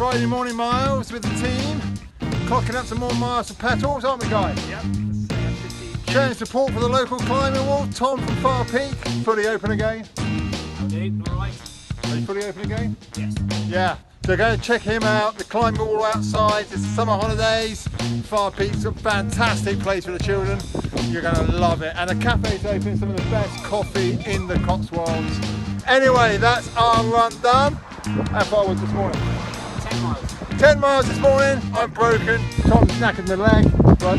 Friday morning miles with the team. Clocking up some more miles for petals, aren't we, guys? Yep. Showing support for the local climbing wall. Tom from Far Peak, fully open again. Indeed, all right. Are you fully open again? Yes. Yeah. So go and check him out. The climbing wall outside. It's summer holidays. Far Peak's a fantastic place for the children. You're going to love it. And the cafe's open. Some of the best coffee in the Cotswolds. Anyway, that's our run done. How far was this morning? 10 miles. 10 miles this morning. I'm broken. Tom's knackered my leg, but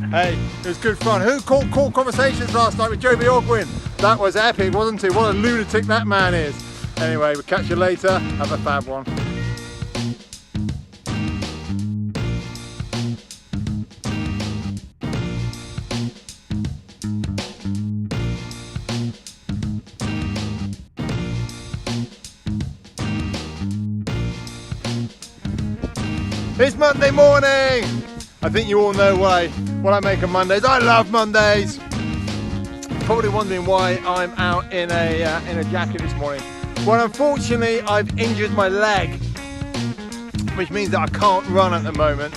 hey, it was good fun. Who caught Cool Conversations last night with Joby Ogwin? That was epic, wasn't it? What a lunatic that man is. Anyway, we'll catch you later. Have a fab one. It's Monday morning! I think you all know what I make on Mondays. I love Mondays! Probably wondering why I'm out in a jacket this morning. Well, unfortunately, I've injured my leg, which means that I can't run at the moment.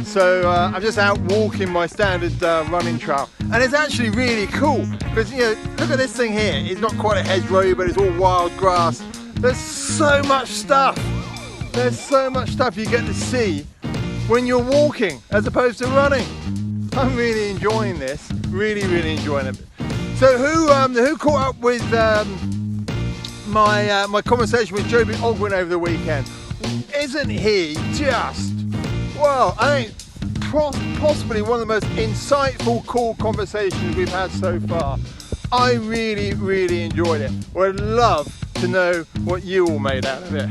So I'm just out walking my standard running trail. And it's actually really cool, because you know, look at this thing here. It's not quite a hedgerow, but it's all wild grass. There's so much stuff. There's so much stuff you get to see when you're walking as opposed to running. I'm really enjoying this, really enjoying it. So who caught up with my conversation with Joby Ogwin over the weekend? Isn't he just, well, I think possibly one of the most insightful, cool conversations we've had so far. I really enjoyed it. Would love to know what you all made out of it.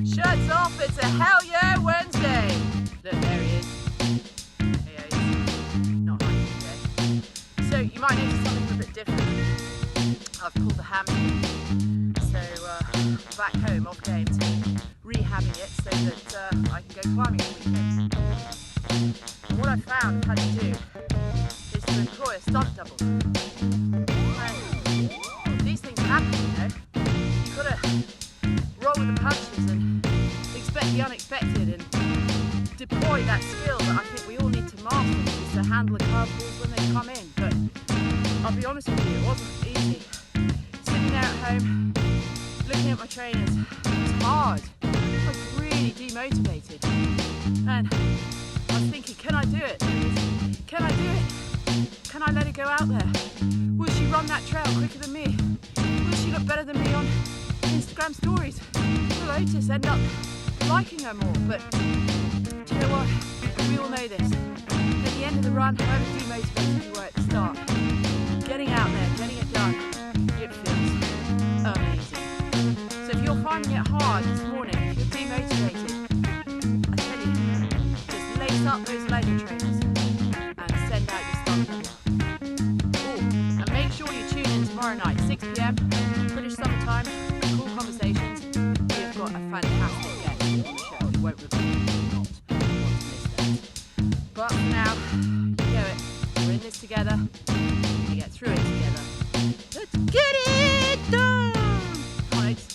Shirts off, it's a hell yeah Wednesday. Look, there he is. Hey, he's not hiking today. So you might notice something a bit different. I've pulled the hamstring. So back home off games, rehabbing it so that I can go climbing this weekend. And what I found I've had to do is to employ a stunt double. And these things happen, you know. You've got to roll with the punches and expect the unexpected and deploy that skill that I think we all need to master, which is to handle the curveballs when they come in. But I'll be honest with you, it wasn't easy. Sitting there at home, looking at my trainers, it was hard. I was really demotivated. And I was thinking, can I do it? Can I do it? Can I let her go out there? Will she run that trail quicker than me? Will she look better than me on Instagram stories? Will Otis end up liking her more? But do you know what? We all know this. At the end of the run, however demotivated you were at the start, getting out there, getting it done, it feels amazing. So if you're finding it hard this morning, if you're demotivated, I tell you, just lace up those Lego trainers and send out your stunt double. Oh, and make sure you tune in tomorrow night, 6 PM, British summertime, Cool Conversations. We've got a fantastic guest on the show. You won't regret it. Not want to miss that. But for now, you know it. We're in this together. We're going to get through it together. Let's get it done! Come on, Oates.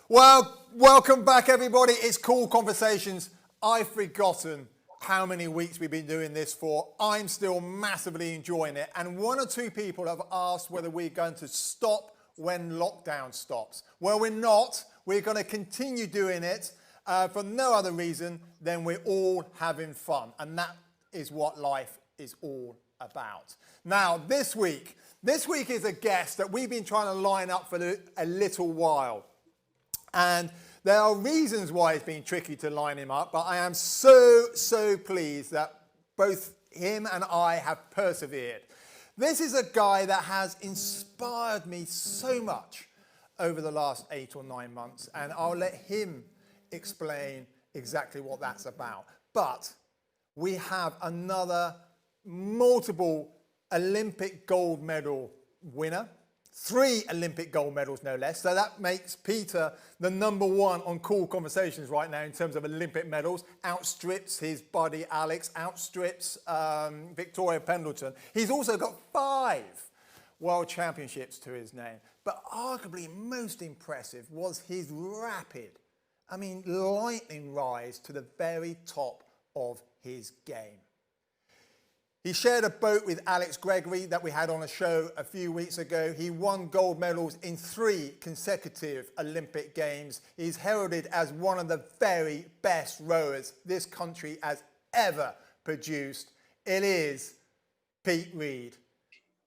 Well, welcome back everybody. It's Cool Conversations. I've forgotten how many weeks we've been doing this for. I'm still massively enjoying it. And one or two people have asked whether we're going to stop when lockdown stops. Well, we're not. We're going to continue doing it for no other reason than we're all having fun. And that is what life is all about. Now, this week is a guest that we've been trying to line up for a little while. And there are reasons why it's been tricky to line him up, but I am so pleased that both him and I have persevered. This is a guy that has inspired me so much over the last 8 or 9 months, and I'll let him explain exactly what that's about. But we have another multiple Olympic gold medal winner, 3 Olympic gold medals no less. So that makes Peter the #1 on Cool Conversations right now in terms of Olympic medals. Outstrips his buddy Alex, outstrips Victoria Pendleton. He's also got 5 world championships to his name. But arguably most impressive was his rapid, lightning rise to the very top of his game. He shared a boat with Alex Gregory that we had on a show a few weeks ago. He won gold medals in 3 consecutive Olympic Games. He's heralded as one of the very best rowers this country has ever produced. It is Pete Reed.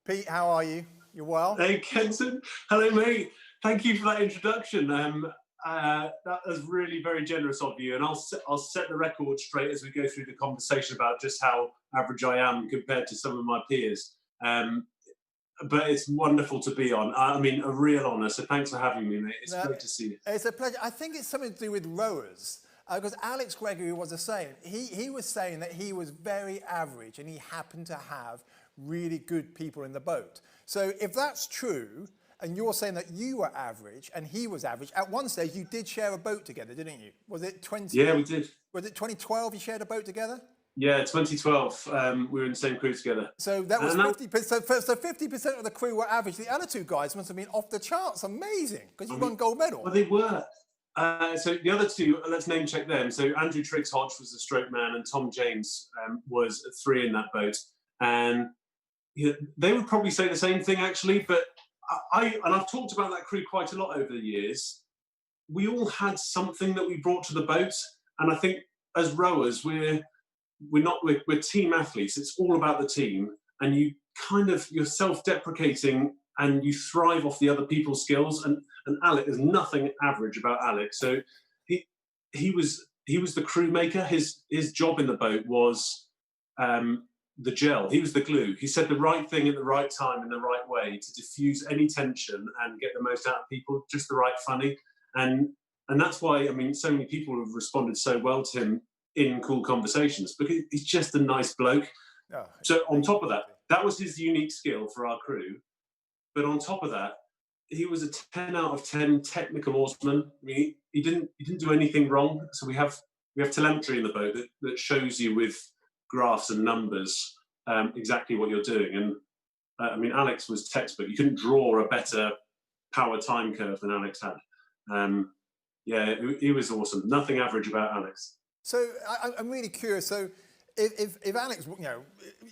Pete, how are you? You well? Hey, Kenton. Hello, mate. Thank you for that introduction. That was really very generous of you, and I'll set the record straight as we go through the conversation about just how average I am compared to some of my peers. But it's wonderful to be on. A real honour. So thanks for having me, mate. It's great to see you. It's a pleasure. I think it's something to do with rowers. Because Alex Gregory was the same. He was saying that he was very average and he happened to have really good people in the boat. So if that's true, and you're saying that you were average and he was average, at one stage you did share a boat together, didn't you? Was it 20? Yeah, we did. Was it 2012 you shared a boat together? Yeah, 2012. We were in the same crew together. So that was 50%. So 50% of the crew were average. The other 2 guys must have been off the charts. Amazing, because you won gold medal. Well, they were. So the other 2, let's name check them. So Andrew Triggs Hodge was the stroke man, and Tom James was 3 in that boat. And they would probably say the same thing, actually. But I've talked about that crew quite a lot over the years. We all had something that we brought to the boat, and I think as rowers, we're team athletes. It's all about the team, and you're self-deprecating, and you thrive off the other people's skills. And Alex, there's nothing average about Alex. So he was the crew maker. His job in the boat was the gel. He was the glue. He said the right thing at the right time in the right way to diffuse any tension and get the most out of people, just the right funny. And that's why, so many people have responded so well to him in Cool Conversations, because he's just a nice bloke. Oh, so on top of that was his unique skill for our crew. But on top of that, he was a 10 out of 10 technical oarsman. He didn't do anything wrong. So we have telemetry in the boat that shows you with graphs and numbers exactly what you're doing. And Alex was textbook. You couldn't draw a better power time curve than Alex had. He was awesome. Nothing average about Alex. So I'm really curious. So if Alex,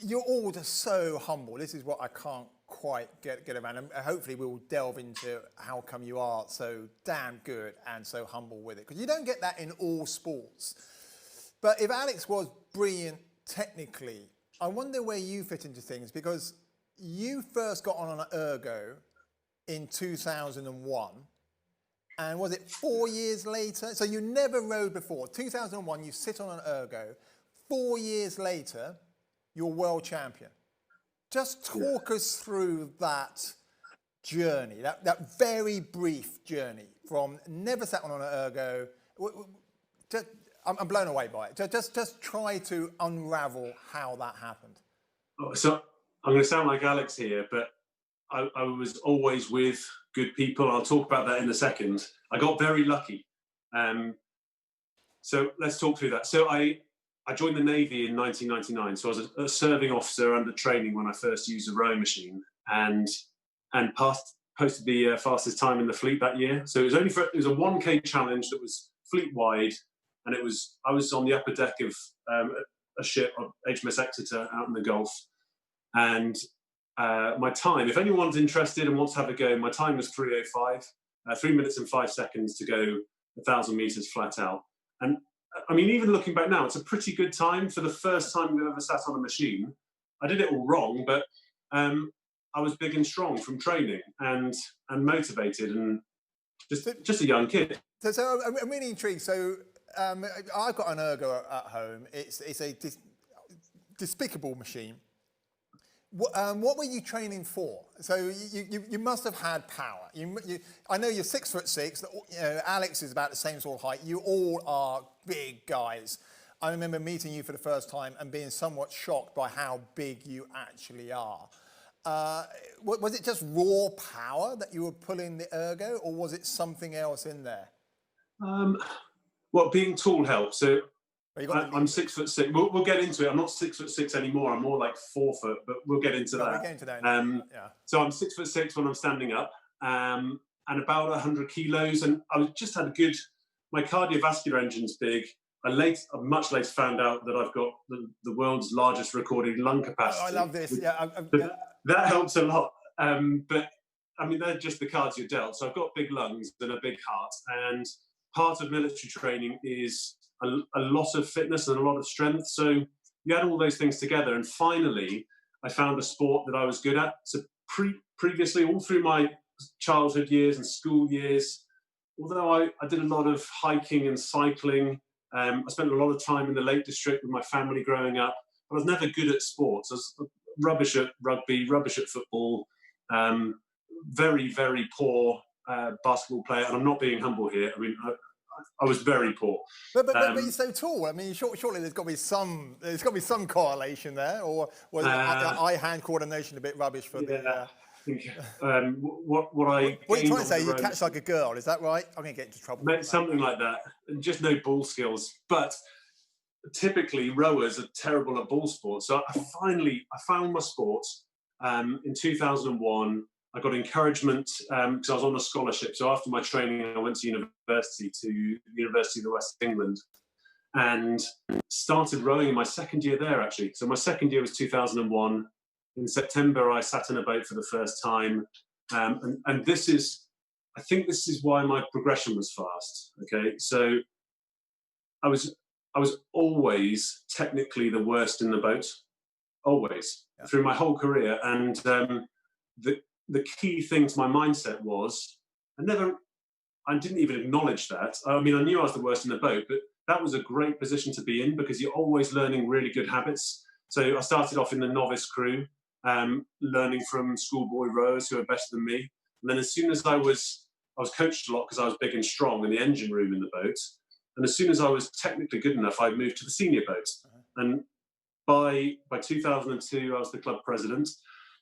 you're all just so humble. This is what I can't quite get around. And hopefully we'll delve into how come you are so damn good and so humble with it. Because you don't get that in all sports. But if Alex was brilliant technically, I wonder where you fit into things, because you first got on an ergo in 2001. And was it 4 years later? So you never rowed before. 2001, you sit on an ergo. 4 years later, you're world champion. Just talk us through that journey, that very brief journey from never sat on an ergo. I'm blown away by it. Just try to unravel how that happened. So I'm going to sound like Alex here, but I was always with good people. I'll talk about that in a second. I got very lucky. So let's talk through that. So I joined the Navy in 1999. So I was a serving officer under training when I first used a rowing machine, and posted the fastest time in the fleet that year. So it was a 1K challenge that was fleet wide, and I was on the upper deck of a ship, HMS Exeter, out in the Gulf, and my time, if anyone's interested and wants to have a go, my time was 3:05, 3 minutes and 5 seconds to go 1,000 meters flat out. And I mean, even looking back now, it's a pretty good time for the first time we've ever sat on a machine. I did it all wrong, but I was big and strong from training and motivated and just a young kid. So I'm really intrigued. So I've got an ergo at home. It's a despicable machine. What were you training for? So you must have had power. I know you're 6'6". You know, Alex is about the same sort of height. You all are big guys. I remember meeting you for the first time and being somewhat shocked by how big you actually are. Was it just raw power that you were pulling the ergo, or was it something else in there? Well, being tall helps. So I'm 6'6". We'll get into it. I'm not 6'6" anymore. I'm more like 4 foot, but we'll get into that. We'll get into that. Yeah. So I'm 6'6" when I'm standing up, and about 100 kilos. And I just had my cardiovascular engine's big. I much later found out that I've got the world's largest recorded lung capacity. Oh, I love this. Yeah. That helps a lot. But I mean, they're just the cards you're dealt. So I've got big lungs and a big heart. And part of military training is a lot of fitness and a lot of strength. So you add all those things together. And finally, I found a sport that I was good at. So previously, all through my childhood years and school years, although I did a lot of hiking and cycling, I spent a lot of time in the Lake District with my family growing up, but I was never good at sports. I was rubbish at rugby, rubbish at football, very, very poor basketball player. And I'm not being humble here. I mean, I was very poor. But you're so tall. I mean, surely there's got to be some correlation there, or was eye-hand coordination a bit rubbish for the? What are you trying to say? You catch like a girl, is that right? I'm going to get into trouble. Something like that. Just no ball skills. But typically, rowers are terrible at ball sports. So I found my sport in 2001. I got encouragement because I was on a scholarship. So after my training, I went to the University of the West of England, and started rowing in my second year there, actually. So my second year was 2001. In September, I sat in a boat for the first time. And I think this is why my progression was fast. Okay. So I was always technically the worst in the boat, always, through my whole career. And the key thing to my mindset was I didn't even acknowledge that. I mean, I knew I was the worst in the boat, but that was a great position to be in because you're always learning really good habits. So I started off in the novice crew, learning from schoolboy rowers who are better than me. And then as soon as I was coached a lot because I was big and strong in the engine room in the boat. And as soon as I was technically good enough, I moved to the senior boat. And by 2002, I was the club president.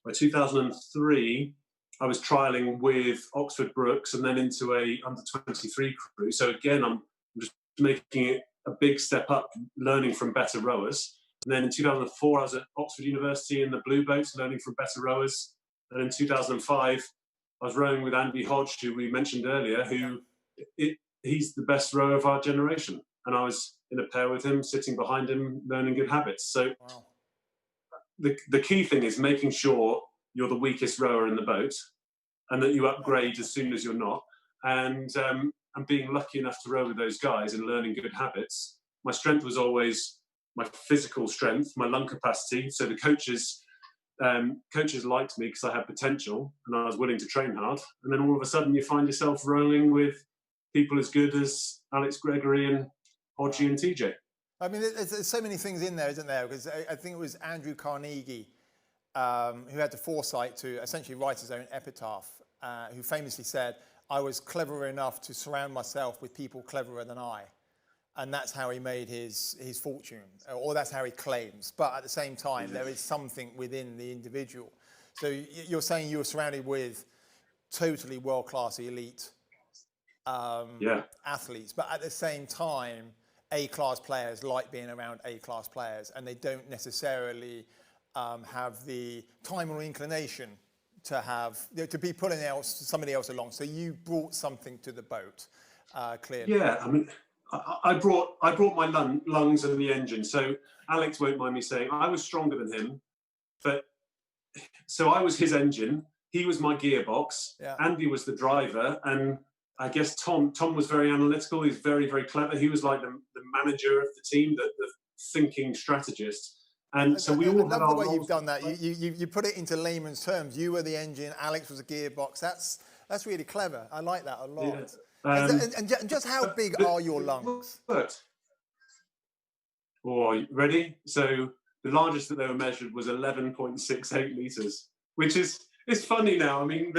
By 2003, I was trialling with Oxford Brookes and then into a under-23 crew. So again, I'm just making it a big step up, learning from better rowers. And then in 2004, I was at Oxford University in the blue boat, learning from better rowers. And in 2005, I was rowing with Andy Hodge, who we mentioned earlier, he's the best rower of our generation. And I was in a pair with him, sitting behind him, learning good habits. So the key thing is making sure you're the weakest rower in the boat and that you upgrade as soon as you're not. And being lucky enough to row with those guys and learning good habits. My strength was always my physical strength, my lung capacity. So the coaches liked me because I had potential and I was willing to train hard. And then all of a sudden you find yourself rowing with people as good as Alex Gregory and Hodgie and TJ. I mean, there's so many things in there, isn't there? Because I think it was Andrew Carnegie who had the foresight to essentially write his own epitaph, who famously said, "I was clever enough to surround myself with people cleverer than I." And that's how he made his fortune, or that's how he claims. But at the same time, there is something within the individual. So you're saying you were surrounded with totally world-class elite athletes, but at the same time, A-class players like being around A-class players, and they don't necessarily have the time or inclination to be pulling somebody else along. So you brought something to the boat, clearly. Yeah, I mean, I brought my lungs and the engine. So Alex won't mind me saying I was stronger than him, but so I was his engine. He was my gearbox. Yeah. Andy was the driver, and I guess Tom was very analytical. He's very, very clever. He was like the manager of the team, the thinking strategist. And so we all I had love our the way roles. you've done that. You put it into layman's terms. You were the engine, Alex was a gearbox. That's really clever. I like that a lot. Yeah. And just how big are your lungs? Oh, you ready? So the largest that they were measured was 11.68 litres, which is, it's funny now. I mean,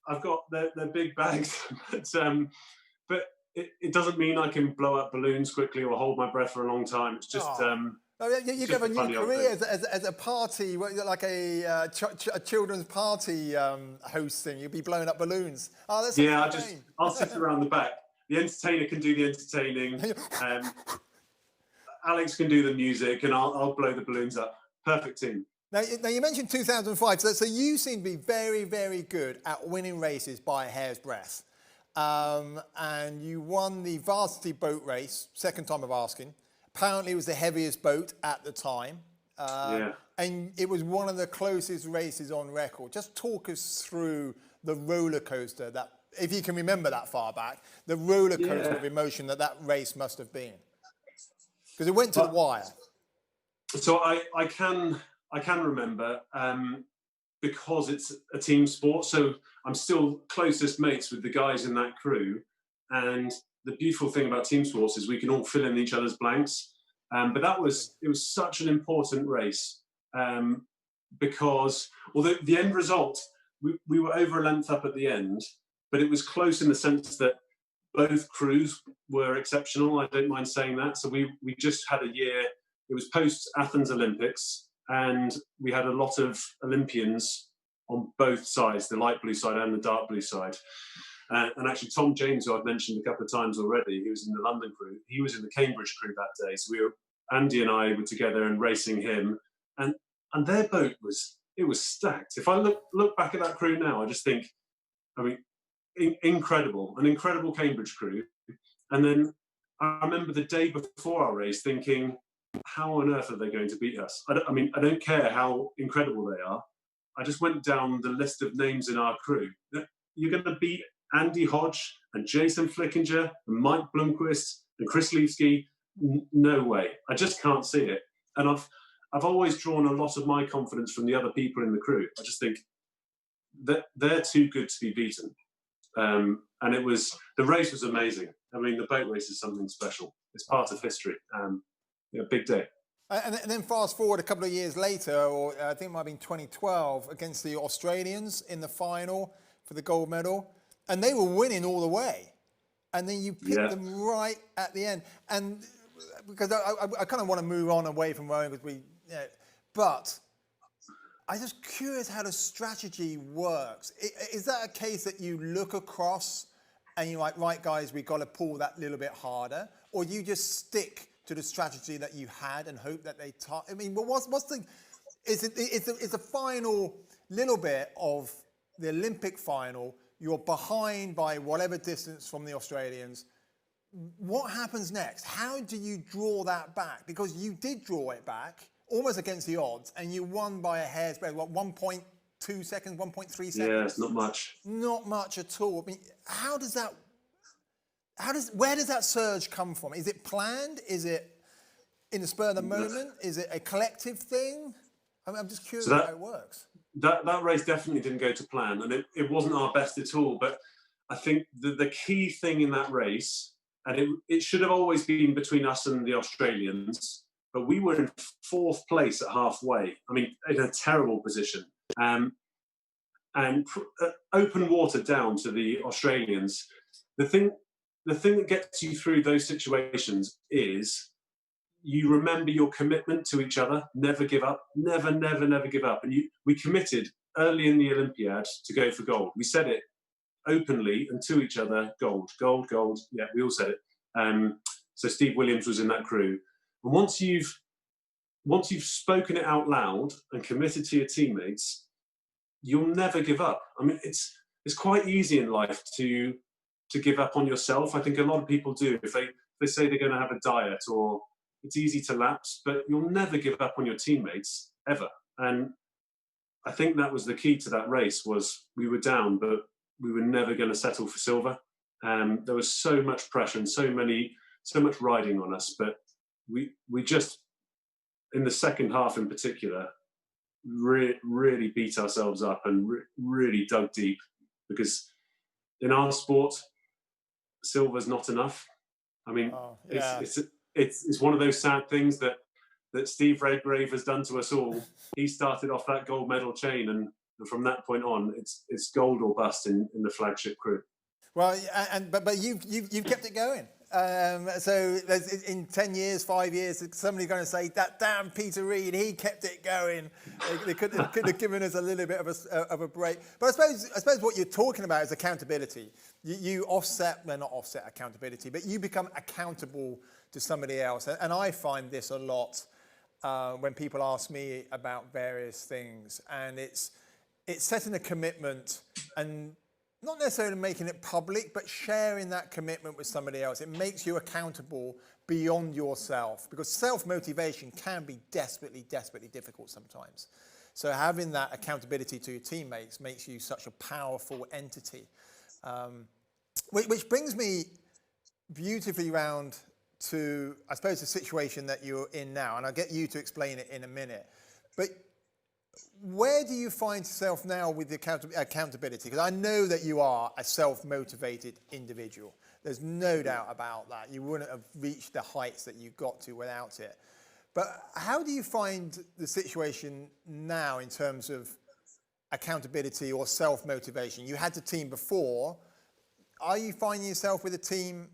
I've got their big bags, but it doesn't mean I can blow up balloons quickly or hold my breath for a long time. It's just you have a new career as a party, like a children's party hosting. You'll be blowing up balloons. Oh, that's I'll sit around the back. The entertainer can do the entertaining. Alex can do the music, and I'll blow the balloons up. Perfect team. Now you mentioned 2005, so you seem to be very, very good at winning races by a hair's breadth. And you won the varsity boat race, second time of asking. Apparently it was the heaviest boat at the time. And it was one of the closest races on record. Just talk us through the roller coaster, that, if you can remember that far back, the roller coaster of emotion that race must have been. Because it went to the wire. So I can remember, because it's a team sport. So I'm still closest mates with the guys in that crew. And the beautiful thing about team sports is we can all fill in each other's blanks. But it was such an important race, because although the end result, we were over a length up at the end, but it was close in the sense that both crews were exceptional. I don't mind saying that. So we just had a year, it was post Athens Olympics, and we had a lot of Olympians on both sides, the light blue side and the dark blue side. And actually Tom James, who I've mentioned a couple of times already, he was in the London crew, he was in the Cambridge crew that day. So Andy and I were together and racing him, and their boat was stacked. If I look back at that crew now, I just think, I mean, an incredible Cambridge crew. And then I remember the day before our race thinking, how on earth are they going to beat us? I don't care how incredible they are. I just went down the list of names in our crew. You're going to beat Andy Hodge and Jason Flickinger and Mike Blomqvist and Chris Levski. No way. I just can't see it. And I've always drawn a lot of my confidence from the other people in the crew. I just think that they're too good to be beaten. And the race was amazing. I mean, the boat race is something special. It's part of history. Big day. And then fast forward a couple of years later, or I think it might have been 2012, against the Australians in the final for the gold medal. And they were winning all the way. And then you picked them right at the end. And because I kind of want to move on away from rowing, because but I'm just curious how the strategy works. Is that a case that you look across and you're like, right, guys, we've got to pull that little bit harder? Or do you just stick to the strategy that you had and hope that they... I mean, what's the... Is the final little bit of the Olympic final, you're behind by whatever distance from the Australians. What happens next? How do you draw that back? Because you did draw it back, almost against the odds, and you won by a hair's breadth, what, 1.2 seconds, 1.3 seconds? Yeah, it's not much. Not much at all. I mean, where does that surge come from? Is it planned? Is it in the spur of the moment? Is it a collective thing? I'm just curious how it works. That race definitely didn't go to plan, and it wasn't our best at all. But I think the key thing in that race, and it should have always been between us and the Australians, but we were in fourth place at halfway. I mean, in a terrible position. And open water down to the Australians. The thing that gets you through those situations is you remember your commitment to each other. Never give up. Never, never, never give up. And we committed early in the Olympiad to go for gold. We said it openly and to each other, gold, gold, gold. Yeah, we all said it. So Steve Williams was in that crew. And once you've spoken it out loud and committed to your teammates, you'll never give up. I mean, it's quite easy in life to give up on yourself. I think a lot of people do. If they say they're going to have a diet, or it's easy to lapse, but you'll never give up on your teammates, ever. And I think that was the key to that race, was we were down, but we were never going to settle for silver. There was so much pressure and so much riding on us, but we just, in the second half in particular, really beat ourselves up and really dug deep, because in our sport, silver's not enough. I mean, it's one of those sad things that Steve Redgrave has done to us all. He started off that gold medal chain, and from that point on, it's gold or bust in the flagship crew. Well, but you've kept it going. So in 10 years, 5 years, somebody's going to say, that damn Peter Reid, he kept it going. They could have given us a little bit of a break. But I suppose what you're talking about is accountability. You not offset accountability, but you become accountable to somebody else. And I find this a lot when people ask me about various things. And it's setting a commitment and not necessarily making it public, but sharing that commitment with somebody else. It makes you accountable beyond yourself, because self-motivation can be desperately, desperately difficult sometimes. So having that accountability to your teammates makes you such a powerful entity. Which brings me beautifully round to, I suppose, the situation that you're in now, and I'll get you to explain it in a minute. But where do you find yourself now with the accountability? Because I know that you are a self-motivated individual. There's no doubt about that. You wouldn't have reached the heights that you got to without it. But how do you find the situation now in terms of accountability or self-motivation? You had the team before. Are you finding yourself with a team?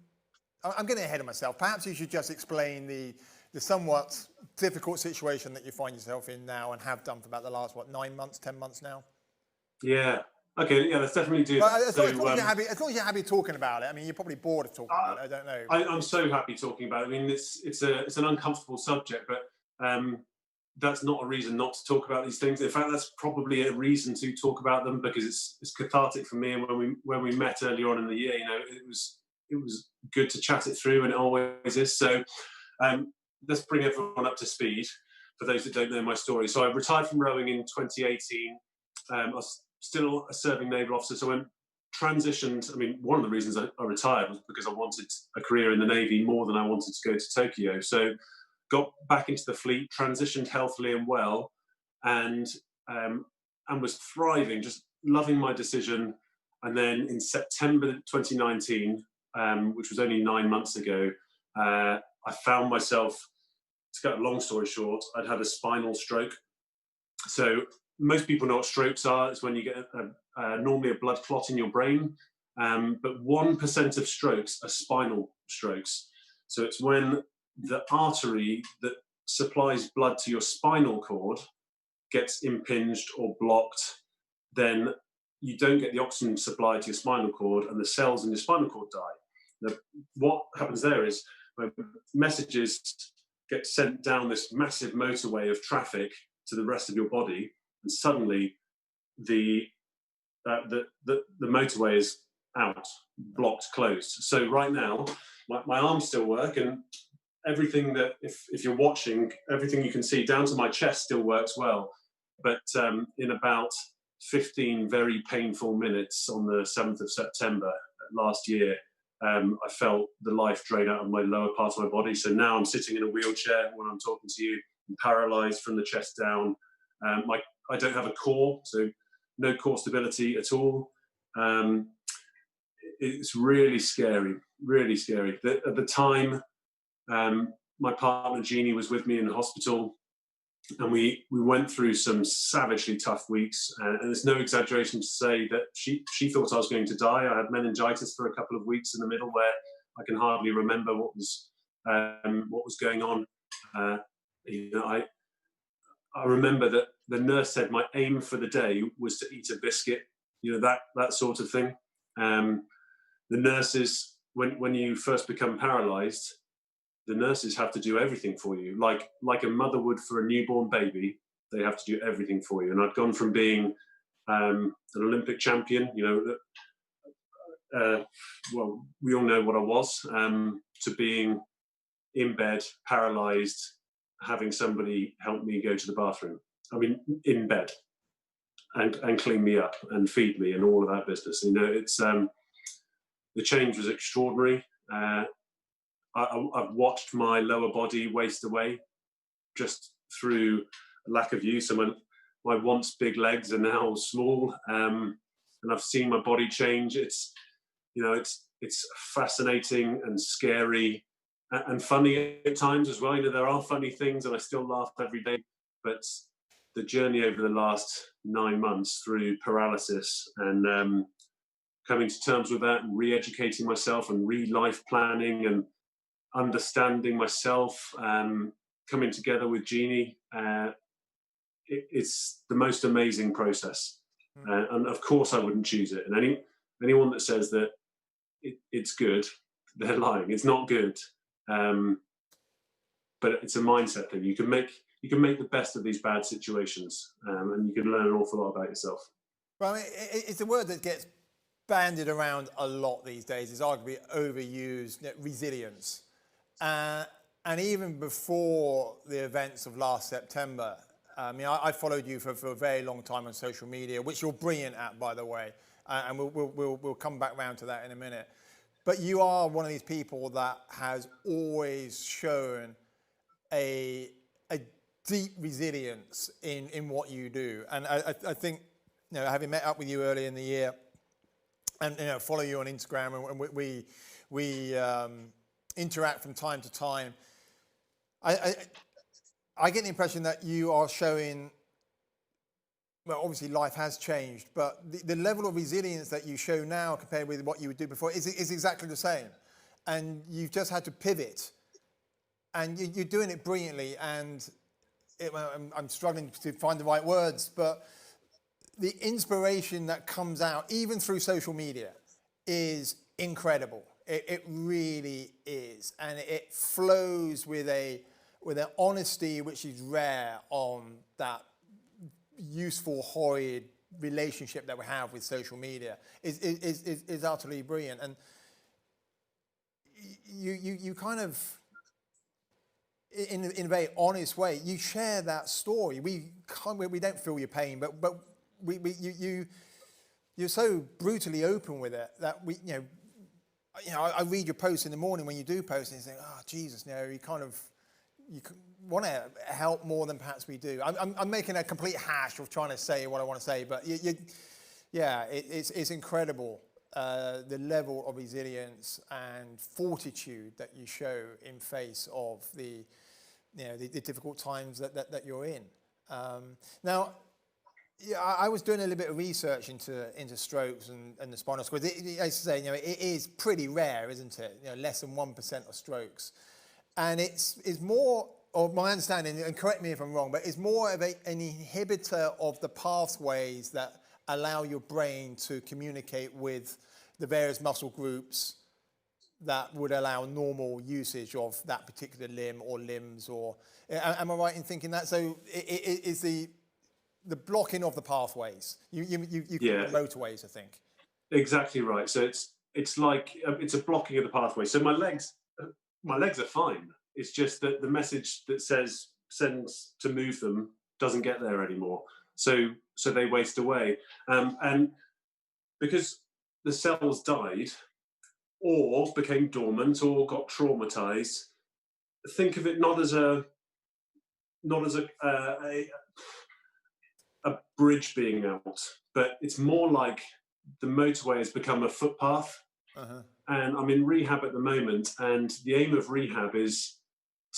I'm getting ahead of myself. Perhaps you should just explain the somewhat difficult situation that you find yourself in now and have done for about the last, 9 months, 10 months now? Yeah. Okay. Yeah, let's definitely do that. As long as you're happy talking about it. I mean, you're probably bored of talking about it. I don't know. I'm so happy talking about it. I mean, it's an uncomfortable subject, but that's not a reason not to talk about these things. In fact, that's probably a reason to talk about them, because it's cathartic for me. And when we met earlier on in the year, it was good to chat it through, and it always is. So let's bring everyone up to speed for those that don't know my story. So I retired from rowing in 2018. I was still a serving naval officer, so I transitioned. I mean, one of the reasons I retired was because I wanted a career in the Navy more than I wanted to go to Tokyo. So got back into the fleet, transitioned healthily and well, and was thriving, just loving my decision. And then in September 2019, which was only 9 months ago, I found myself, to cut a long story short, I'd had a spinal stroke. So most people know what strokes are. It's when you get normally a blood clot in your brain, but 1% of strokes are spinal strokes. So it's when the artery that supplies blood to your spinal cord gets impinged or blocked, then you don't get the oxygen supply to your spinal cord, and the cells in your spinal cord die. Now, what happens there is messages get sent down this massive motorway of traffic to the rest of your body, and suddenly the motorway is out, blocked, closed. So right now, my arms still work, and everything that, if you're watching, everything you can see down to my chest still works well. But in about 15 very painful minutes on the 7th of September last year, I felt the life drain out of my lower part of my body. So now I'm sitting in a wheelchair when I'm talking to you. I'm paralysed from the chest down. I don't have a core, so no core stability at all. It's really scary, really scary. At the time, my partner Jeannie was with me in the hospital, and we went through some savagely tough weeks. And there's no exaggeration to say that she thought I was going to die. I had meningitis for a couple of weeks in the middle, where I can hardly remember what was going on. I remember that the nurse said my aim for the day was to eat a biscuit, that sort of thing. The nurses, when you first become paralysed, the nurses have to do everything for you, like a mother would for a newborn baby. They have to do everything for you. And I'd gone from being an Olympic champion, well, we all know what I was, to being in bed, paralysed, having somebody help me go to the bathroom. I mean, in bed. and clean me up and feed me and all of that business. You know, it's the change was extraordinary. I've watched my lower body waste away just through lack of use. And my once big legs are now small, and I've seen my body change. It's, you know, it's fascinating and scary and funny at times as well. You know, there are funny things, and I still laugh every day. But the journey over the last 9 months through paralysis and coming to terms with that and re-educating myself and re-life planning and understanding myself, coming together with Jeannie, it's the most amazing process. And of course I wouldn't choose it. And anyone that says that it's good, they're lying. It's not good. But it's a mindset thing. You can make the best of these bad situations, and you can learn an awful lot about yourself. Well, I mean, it's a word that gets bandied around a lot these days. It's arguably overused, resilience. And even before the events of last September, I mean, I followed you for a very long time on social media, which you're brilliant at, by the way, and we'll come back round to that in a minute. But you are one of these people that has always shown a deep resilience in what you do. And I think, you know, having met up with you earlier in the year, and you know, follow you on Instagram, and we interact from time to time, I get the impression that you are showing, well, obviously life has changed, but the level of resilience that you show now compared with what you would do before is exactly the same. And you've just had to pivot, and you're doing it brilliantly. And I'm struggling to find the right words, but the inspiration that comes out, even through social media, is incredible. It really is. And it flows with an honesty which is rare on that useful, horrid relationship that we have with social media. Is utterly brilliant. And you kind of, in a very honest way, you share that story. We don't feel your pain, but you're so brutally open with it that I read your posts in the morning when you do post, and you think, oh Jesus, you want to help more than perhaps we do. I'm making a complete hash of trying to say what I want to say, but it's incredible the level of resilience and fortitude that you show in face of the difficult times that you're in. Now, yeah, I was doing a little bit of research into strokes and the spinal cord. As I say, it is pretty rare, isn't it? Less than 1% of strokes, and it's more, or my understanding, and correct me if I'm wrong, but it's more of an inhibitor of the pathways that allow your brain to communicate with the various muscle groups that would allow normal usage of that particular limb or limbs. Or am I right in thinking that? So it is the blocking of the pathways. You call them motorways, I think. Exactly right. So it's like it's a blocking of the pathway. So my legs are fine. It's just that the message that sends to move them doesn't get there anymore. So they waste away. And because the cells died, or became dormant, or got traumatized, think of it not as a bridge being out, but it's more like the motorway has become a footpath. Uh-huh. And I'm in rehab at the moment, and the aim of rehab is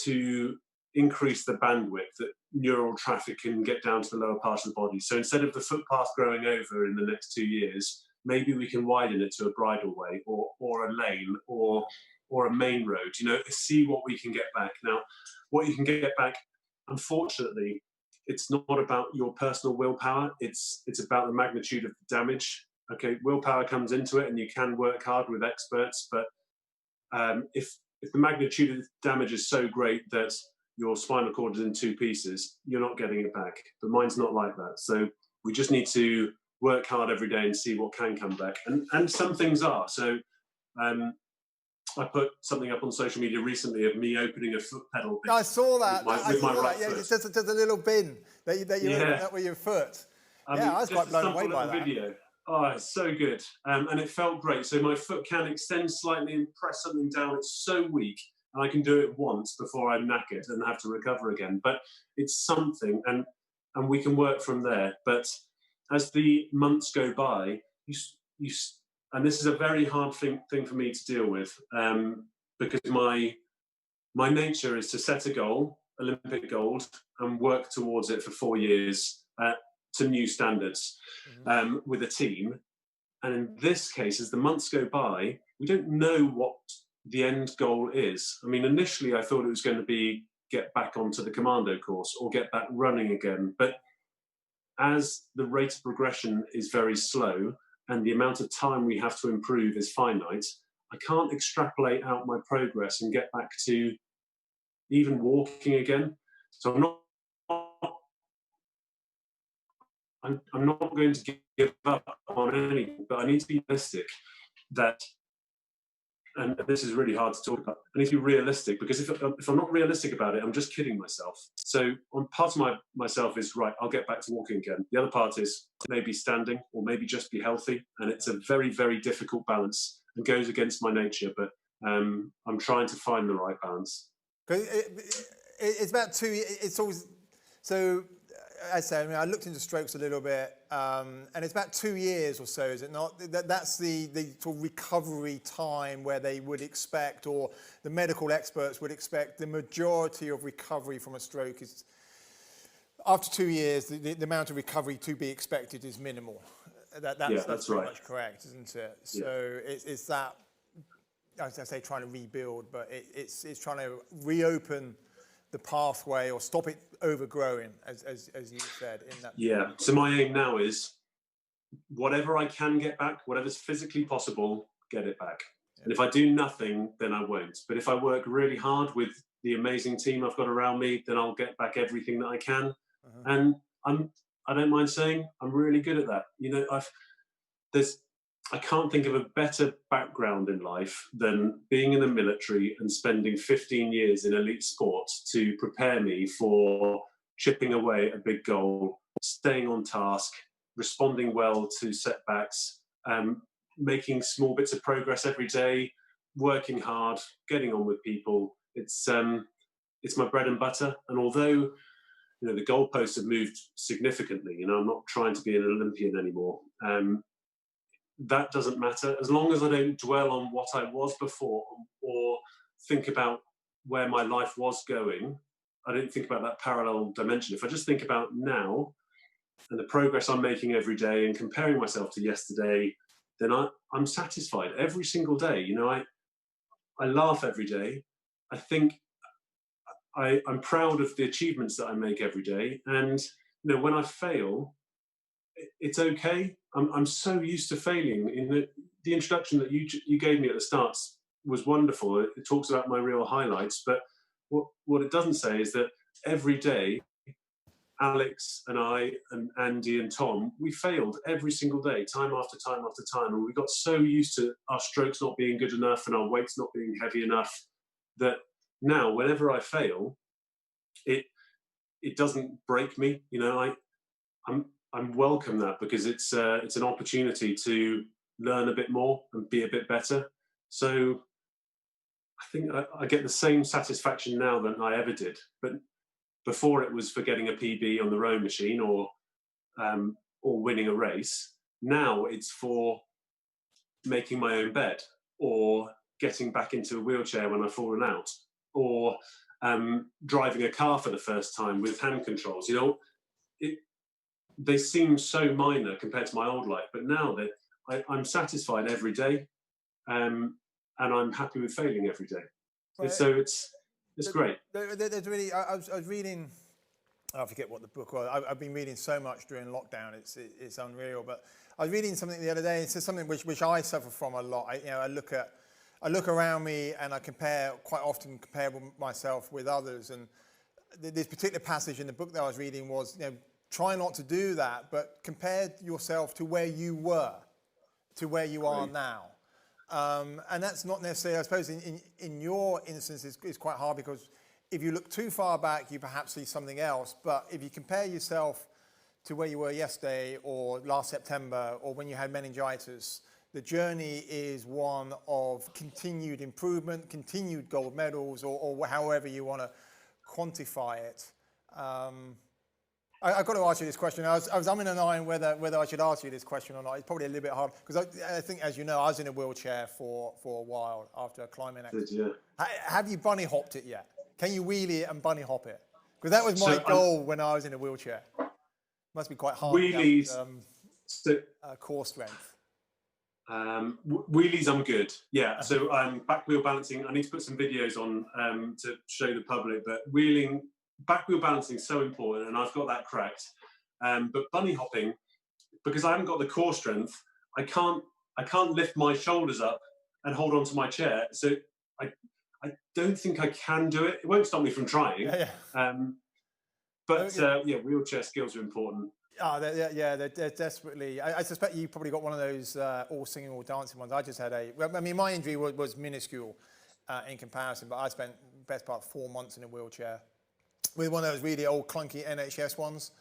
to increase the bandwidth that neural traffic can get down to the lower part of the body. So instead of the footpath growing over in the next 2 years, maybe we can widen it to a bridle way or a lane or a main road, see what we can get back. Now, what you can get back, unfortunately, it's not about your personal willpower. It's about the magnitude of the damage. Okay, willpower comes into it, and you can work hard with experts. But if the magnitude of the damage is so great that your spinal cord is in 2 pieces, you're not getting it back. But mine's not like that. So we just need to work hard every day and see what can come back. And some things are. So I put something up on social media recently of me opening a foot pedal. I saw that. With my right foot. Yeah, there's a little bin that you open up with your foot. I was quite blown away by that. Video. Oh, it's so good. And it felt great. So my foot can extend slightly and press something down. It's so weak. And I can do it once before I'm knackered and have to recover again. But it's something, and we can work from there. But as the months go by, and this is a very hard thing for me to deal with, because my nature is to set a goal, Olympic gold, and work towards it for 4 years to new standards with a team. And in this case, as the months go by, we don't know what the end goal is. I mean, initially I thought it was going to be get back onto the commando course or get back running again. But as the rate of progression is very slow and the amount of time we have to improve is finite, I can't extrapolate out my progress and get back to even walking again. So I'm not going to give up on anything, but I need to be realistic that, and this is really hard to talk about, I need to be realistic, because if I'm not realistic about it, I'm just kidding myself. So on part of myself is, right, I'll get back to walking again. The other part is maybe standing or maybe just be healthy. And it's a very, very difficult balance and goes against my nature, but I'm trying to find the right balance. It's about it's always, so I say, I mean, I looked into strokes a little bit, and it's about 2 years or so, is it not? That's the sort of recovery time where they would expect, or the medical experts would expect, the majority of recovery from a stroke is, after 2 years, the amount of recovery to be expected is minimal. That's pretty right. much correct, isn't it? So it's that, as I say, trying to rebuild, but it's trying to reopen the pathway or stop it overgrowing, as you said in that. Yeah. So my aim now is whatever I can get back, whatever's physically possible, get it back. Yeah. And if I do nothing, then I won't. But if I work really hard with the amazing team I've got around me, then I'll get back everything that I can. And I don't mind saying I'm really good at that. You know, I can't think of a better background in life than being in the military and spending 15 years in elite sport to prepare me for chipping away at a big goal, staying on task, responding well to setbacks, making small bits of progress every day, working hard, getting on with people. It's my bread and butter. And although, you know, the goalposts have moved significantly, you know, I'm not trying to be an Olympian anymore. That doesn't matter, as long as I don't dwell on what I was before or think about where my life was going. I don't think about that parallel dimension. If I just think about now and the progress I'm making every day and comparing myself to yesterday, then I'm satisfied every single day. You know, I laugh every day. I think I'm proud of the achievements that I make every day. And, you know, when I fail, it's okay. I'm so used to failing. In the introduction that you gave me at the start was wonderful. It talks about my real highlights, but what it doesn't say is that every day, Alex and I and Andy and Tom, we failed every single day, time after time after time, and we got so used to our strokes not being good enough and our weights not being heavy enough that now, whenever I fail, it doesn't break me. You know, I'm welcome that, because it's an opportunity to learn a bit more and be a bit better. So I think I get the same satisfaction now than I ever did. But before, it was for getting a PB on the rowing machine or winning a race. Now it's for making my own bed, or getting back into a wheelchair when I've fallen out, or driving a car for the first time with hand controls. You know, they seem so minor compared to my old life, but now that I'm satisfied every day, and I'm happy with failing every day. Right. So it's great. There's really, I was reading, I forget what the book was. I've been reading so much during lockdown, it's unreal. But I was reading something the other day. It's something which I suffer from a lot. I look around me and I quite often compare myself with others. And this particular passage in the book that I was reading was, you know, try not to do that, but compare yourself to where you were, to where you are now. And that's not necessarily, I suppose, in your instance, is quite hard, because if you look too far back, you perhaps see something else. But if you compare yourself to where you were yesterday or last September or when you had meningitis. The journey is one of continued improvement, continued gold medals, or however you want to quantify it. I've got to ask you this question. I was umming and ahhing whether I should ask you this question or not. It's probably a little bit hard because I think, as you know, I was in a wheelchair for a while after a climbing accident. Yeah. Have you bunny hopped it yet? Can you wheelie it and bunny hop it? Because that was my goal when I was in a wheelchair. Must be quite hard. Wheelies. Core strength. Wheelies, I'm good. Yeah. So back wheel balancing. I need to put some videos on to show the public. But back wheel balancing is so important, and I've got that cracked. But bunny hopping, because I haven't got the core strength, I can't lift my shoulders up and hold on to my chair. So I don't think I can do it. It won't stop me from trying. But wheelchair skills are important. Oh, they're desperately. I suspect you probably got one of those all singing, all dancing ones. I just had my injury was minuscule in comparison, but I spent the best part of 4 months in a wheelchair with one of those really old clunky NHS ones,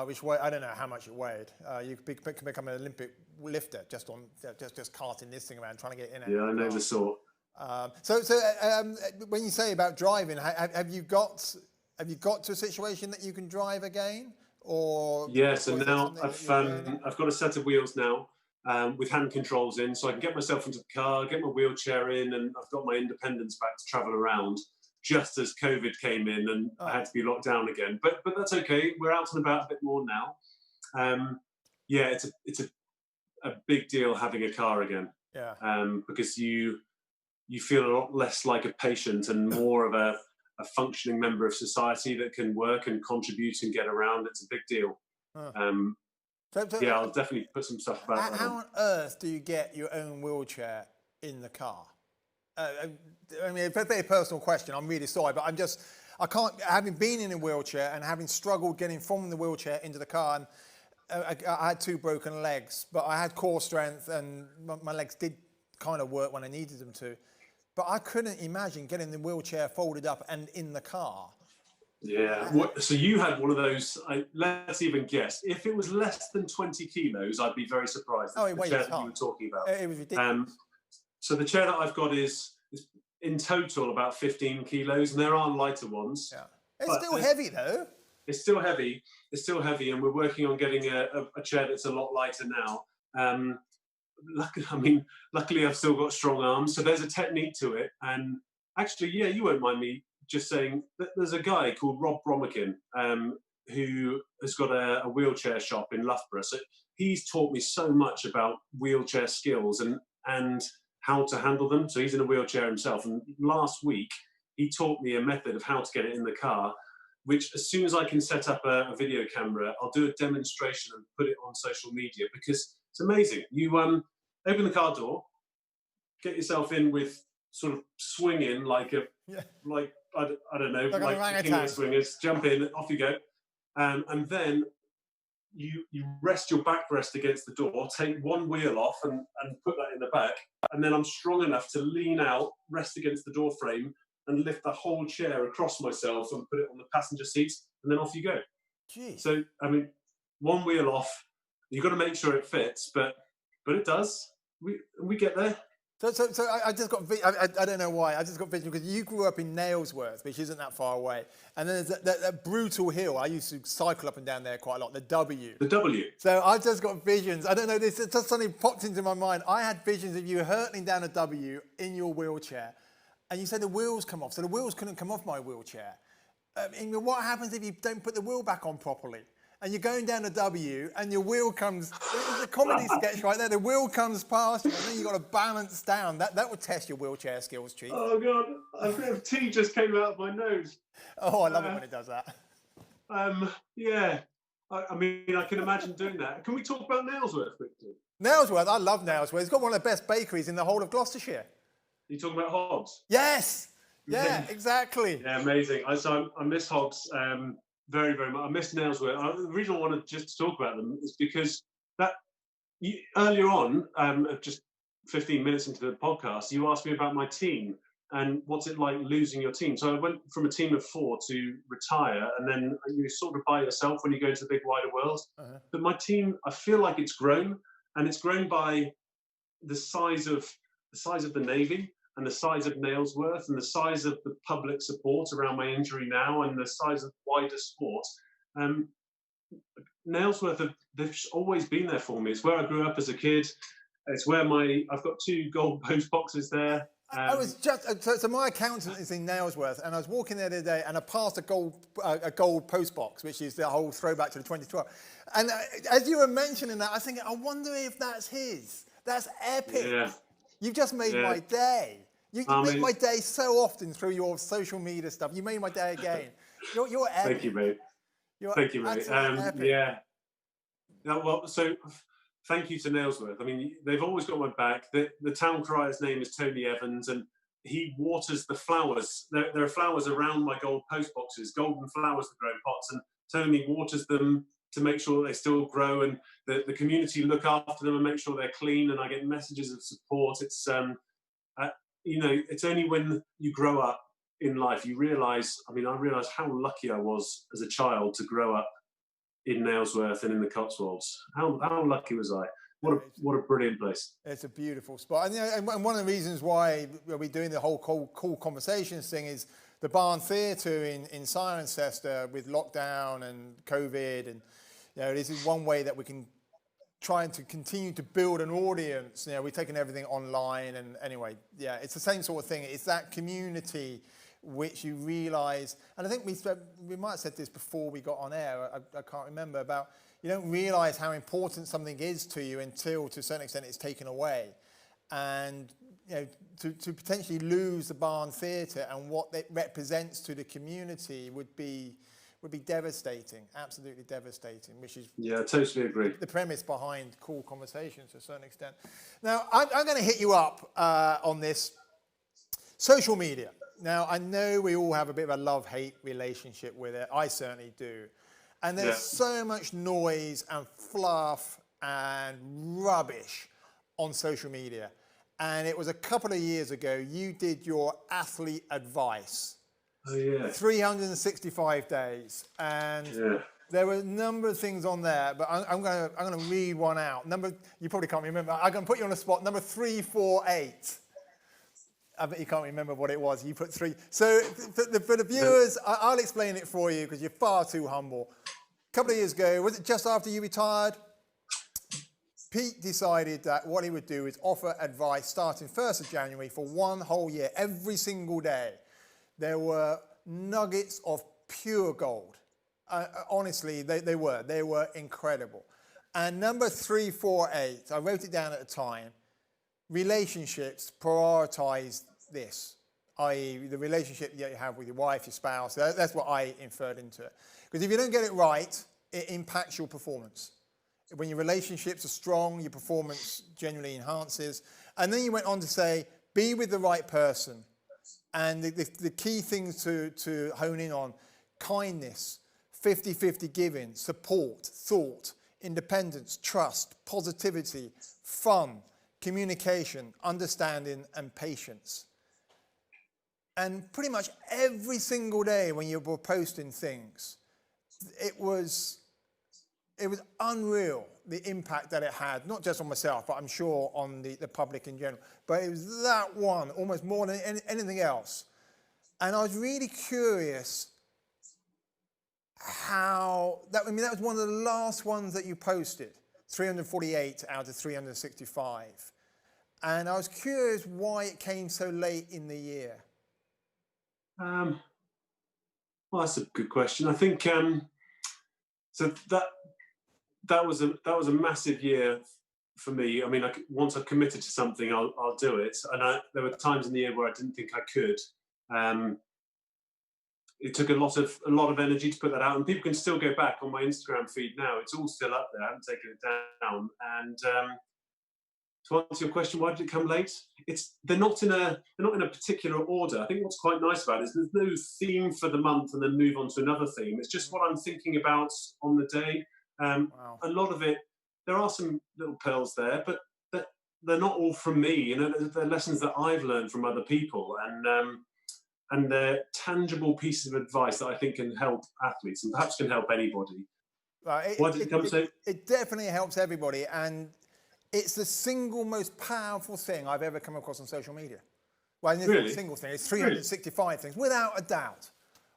which I don't know how much it weighed. You can become an Olympic lifter just carting this thing around, trying to get in it. Yeah, I know the sort. So when you say about driving, have you got to a situation that you can drive again? Or so now I've got a set of wheels now with hand controls in, so I can get myself into the car, get my wheelchair in, and I've got my independence back to travel around. Just as COVID came in and I had to be locked down again, but that's okay. We're out and about a bit more now. It's a big deal having a car again. Yeah. Because you feel a lot less like a patient and more of a functioning member of society that can work and contribute and get around. It's a big deal. I'll definitely put some stuff about that. How on earth do you get your own wheelchair in the car? I mean, it's a very personal question. I'm really sorry, but I can't, having been in a wheelchair and having struggled getting from the wheelchair into the car, and I had 2 broken legs, but I had core strength and my legs did kind of work when I needed them to. But I couldn't imagine getting the wheelchair folded up and in the car. Yeah. So you had one of those, let's even guess. If it was less than 20 kilos, I'd be very surprised. Oh, it weighs the a chair that ton. you were talking about. It was ridiculous. So the chair that I've got is in total about 15 kilos, and there are lighter ones. Yeah. It's still heavy, though. It's still heavy. It's still heavy, and we're working on getting a chair that's a lot lighter now. Luckily I've still got strong arms, so there's a technique to it. And actually, you won't mind me just saying that there's a guy called Rob Bromican who has got a wheelchair shop in Loughborough. So he's taught me so much about wheelchair skills and how to handle them. So he's in a wheelchair himself. And last week, he taught me a method of how to get it in the car, which as soon as I can set up a video camera, I'll do a demonstration and put it on social media, because it's amazing. You open the car door, get yourself in with sort of swinging like I don't know, like king of swingers, jump in, off you go. And then you rest your backrest against the door, take one wheel off and put that in the back. And then I'm strong enough to lean out, rest against the door frame and lift the whole chair across myself and put it on the passenger seats, and then off you go. Jeez. So, I mean, one wheel off, you've got to make sure it fits, but it does. We get there. So I just got, I don't know why, I just got vision because you grew up in Nailsworth, which isn't that far away. And then there's that brutal hill. I used to cycle up and down there quite a lot, the W. The W. So I just got visions. I don't know, this just suddenly popped into my mind. I had visions of you hurtling down a W in your wheelchair. And you said the wheels come off. So the wheels couldn't come off my wheelchair. And what happens if you don't put the wheel back on properly? And you're going down a W and your wheel comes, it's a comedy sketch right there, the wheel comes past you and then you've got to balance down. That would test your wheelchair skills, Chief. Oh God, a bit of tea just came out of my nose. Oh, I love it when it does that. Yeah, I mean, I can imagine doing that. Can we talk about Nailsworth quickly? Nailsworth, I love Nailsworth. It's got one of the best bakeries in the whole of Gloucestershire. Are you talking about Hobbs? Yes, yeah, exactly. Yeah, amazing. I miss Hobbs. Very, very much. I miss Nailsworth. The reason I wanted just to talk about them is because earlier on, just 15 minutes into the podcast, you asked me about my team. and what's it like losing your team. So I went from a team of 4 to retire, and then you're sort of by yourself when you go into the big wider world. But my team, I feel like it's grown, and it's grown by the size of the Navy, and the size of Nailsworth, and the size of the public support around my injury now, and the size of wider sport. Nailsworth, they've always been there for me. It's where I grew up as a kid. It's where I've got 2 gold post boxes there. I was just so my accountant is in Nailsworth, and I was walking there the other day, and I passed a gold post box, which is the whole throwback to the 2012. And as you were mentioning that, I was thinking, I wonder if that's his. That's epic. Yeah. You've just made my day. You make my day so often through your social media stuff. You made my day again. You're epic. Thank you, mate. Thank you, mate. Yeah. No, well, so thank you to Nailsworth. I mean, they've always got my back. The town crier's name is Tony Evans, and he waters the flowers. There are flowers around my gold post boxes, golden flowers that grow in pots, and Tony waters them to make sure that they still grow, and the community look after them and make sure they're clean, and I get messages of support. It's it's only when you grow up in life you realise, I realised how lucky I was as a child to grow up in Nailsworth and in the Cotswolds. How lucky was I? What a brilliant place. It's a beautiful spot. And one of the reasons why we're doing the whole cool conversations thing is the Barn Theatre in Cirencester with lockdown and COVID, and this is one way that we can try to continue to build an audience. We're taking everything online, and anyway, it's the same sort of thing. It's that community which you realise, and I think we might have said this before we got on air, I can't remember, about you don't realise how important something is to you until, to a certain extent, it's taken away. And to potentially lose the Barn Theatre and what it represents to the community would be devastating, absolutely devastating, which is... Yeah, I totally agree. The premise behind Cool Conversations to a certain extent. Now, I'm going to hit you up on this. Social media. Now, I know we all have a bit of a love-hate relationship with it. I certainly do. And there's so much noise and fluff and rubbish on social media. And it was a couple of years ago, you did your athlete advice. Oh, yeah. 365 days. And there were a number of things on there, but I'm going to read one out. You probably can't remember. I'm going to put you on the spot. Number 348. I bet you can't remember what it was. You put 3. So for the viewers, I'll explain it for you because you're far too humble. A couple of years ago, was it just after you retired? Pete decided that what he would do is offer advice starting 1st of January for one whole year, every single day. There were nuggets of pure gold. Honestly, they were incredible. And number 348, I wrote it down at the time, relationships, prioritize this, i.e. the relationship that you have with your wife, your spouse. That's what I inferred into it. Because if you don't get it right, it impacts your performance. When your relationships are strong, your performance generally enhances. And then you went on to say, be with the right person. And the key things to hone in on, kindness, 50-50 giving, support, thought, independence, trust, positivity, fun, communication, understanding, and patience. And pretty much every single day when you were posting things, it was unreal, the impact that it had, not just on myself, but I'm sure on the public in general. But it was that one, almost more than anything else. And I was really curious that was one of the last ones that you posted, 348 out of 365. And I was curious why it came so late in the year. Well, that's a good question. I think so that was a massive year for me. I mean, once I've committed to something, I'll do it. And there were times in the year where I didn't think I could. It took a lot of energy to put that out, and people can still go back on my Instagram feed now. It's all still up there. I haven't taken it down. And to answer your question, why did it come late? They're not in a particular order. I think what's quite nice about it is there's no theme for the month and then move on to another theme. It's just what I'm thinking about on the day. A lot of it, there are some little pearls there, but they're not all from me. You know, they're lessons that I've learned from other people, and they're tangible pieces of advice that I think can help athletes and perhaps can help anybody. Right. What did it come to? It definitely helps everybody, and it's the single most powerful thing I've ever come across on social media. Well, it's not a single thing, it's 365 things, without a doubt.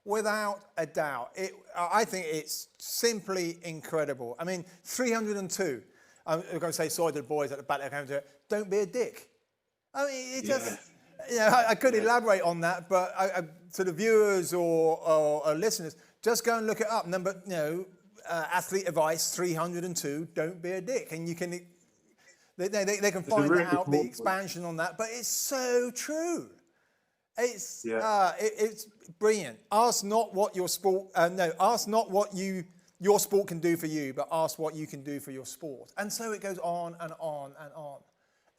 Without a doubt. I think it's simply incredible. I mean, 302. I'm going to say sorry to the boys at the back there, don't be a dick. I mean, it just, you know, I could elaborate on that, but to the viewers or listeners, just go and look it up. Number, you know, athlete advice 302, don't be a dick. And you can, they can find out the expansion on that, but it's so true. It's it's brilliant. Ask not what your sport, ask not what your sport can do for you, but ask what you can do for your sport. And so it goes on and on and on.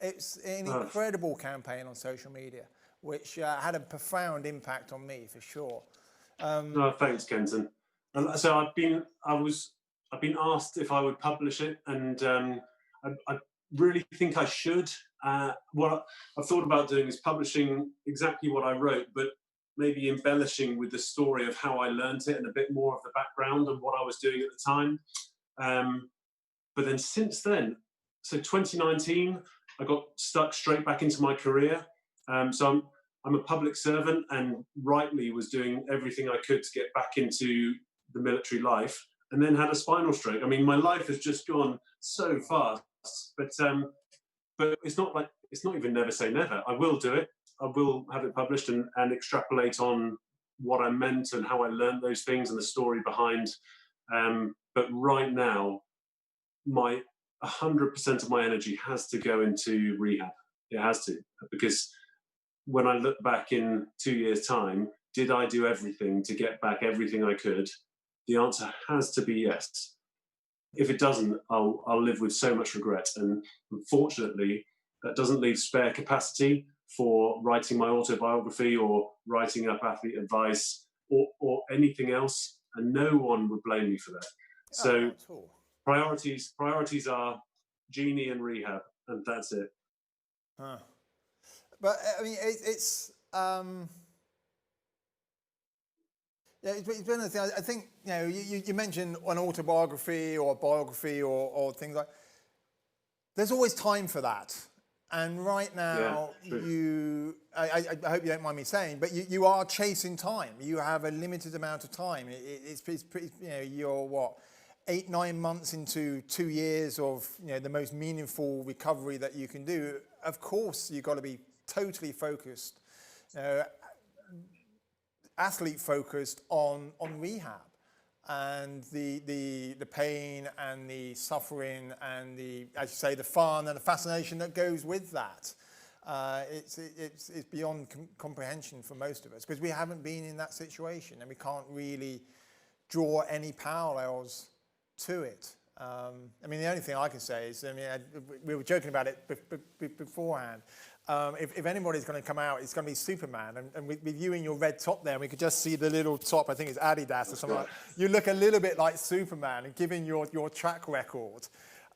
It's an incredible campaign on social media, which had a profound impact on me for sure. Thanks, Kenton. And so I've been asked if I would publish it, and I really think I should. What I've thought about doing is publishing exactly what I wrote, but maybe embellishing with the story of how I learned it and a bit more of the background and what I was doing at the time. But then since then, so 2019, I got stuck straight back into my career. So I'm a public servant, and rightly was doing everything I could to get back into the military life, and then had a spinal stroke. I mean, my life has just gone so fast, but it's not even never say never. I will do it. I will have it published and extrapolate on what I meant and how I learned those things and the story behind. But right now, 100% of my energy has to go into rehab. It has to, because when I look back in 2 years' time, did I do everything to get back everything I could? The answer has to be yes. If it doesn't, I'll live with so much regret. And unfortunately, that doesn't leave spare capacity for writing my autobiography or writing up athlete advice or anything else. And no one would blame me for that. So priorities are Genie and rehab, and that's it. But I mean, it's been a thing. I think, you know, you mentioned an autobiography or a biography or things like. There's always time for that, and right now I hope you don't mind me saying, but you are chasing time. You have a limited amount of time. It's pretty, you know, you're what, 8-9 months into 2 years of, you know, the most meaningful recovery that you can do. Of course, you've got to be totally focused, athlete focused on rehab and the pain and the suffering and the, as you say, the fun and the fascination that goes with that. It's beyond comprehension for most of us, because we haven't been in that situation and we can't really draw any parallels to it. I mean, the only thing I can say is, I mean, we were joking about it beforehand. If anybody's going to come out, it's going to be Superman. And with you in your red top there, we could just see the little top, I think it's Adidas or something like that. You look a little bit like Superman, and given your track record,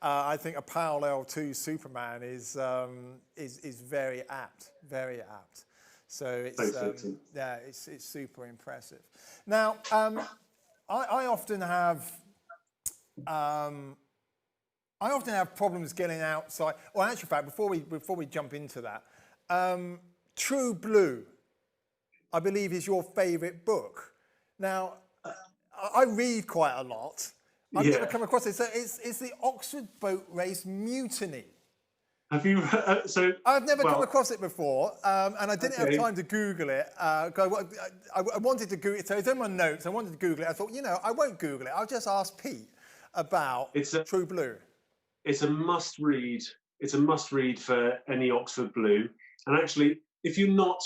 I think a parallel to Superman is very apt, very apt. So it's super impressive. Now, I often have problems getting outside. Well, in actual fact, before we jump into that, True Blue, I believe, is your favourite book. Now, I read quite a lot. I've never come across it. So it's the Oxford Boat Race Mutiny. Have you? I've never come across it before, and I didn't have time to Google it. I wanted to Google it, so it's in my notes. I wanted to Google it. I thought, you know, I won't Google it. I'll just ask Pete about True Blue. It's a must read. It's a must read for any Oxford Blue. And actually, if you're not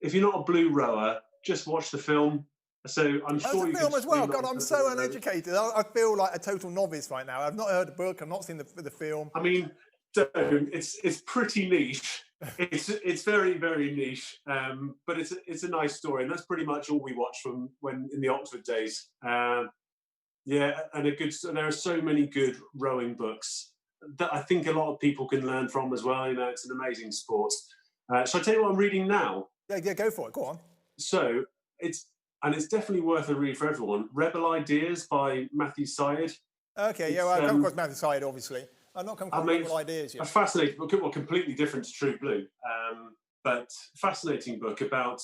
a blue rower, just watch the film. So I'm sure you can. Film as well. God, I'm so uneducated. I feel like a total novice right now. I've not heard the book. I've not seen the film. I mean, it's pretty niche. It's very, very niche. But it's a nice story, and that's pretty much all we watched from when in the Oxford days. And there are so many good rowing books. that I think a lot of people can learn from as well. You know, it's an amazing sport. Shall I tell you what I'm reading now? Yeah, go for it. Go on. So it's definitely worth a read for everyone. Rebel Ideas by Matthew Syed. Okay, yeah, well, I've come across Matthew Syed, obviously. I've not come across Rebel Ideas A yet. fascinating book, well, completely different to True Blue, but fascinating book about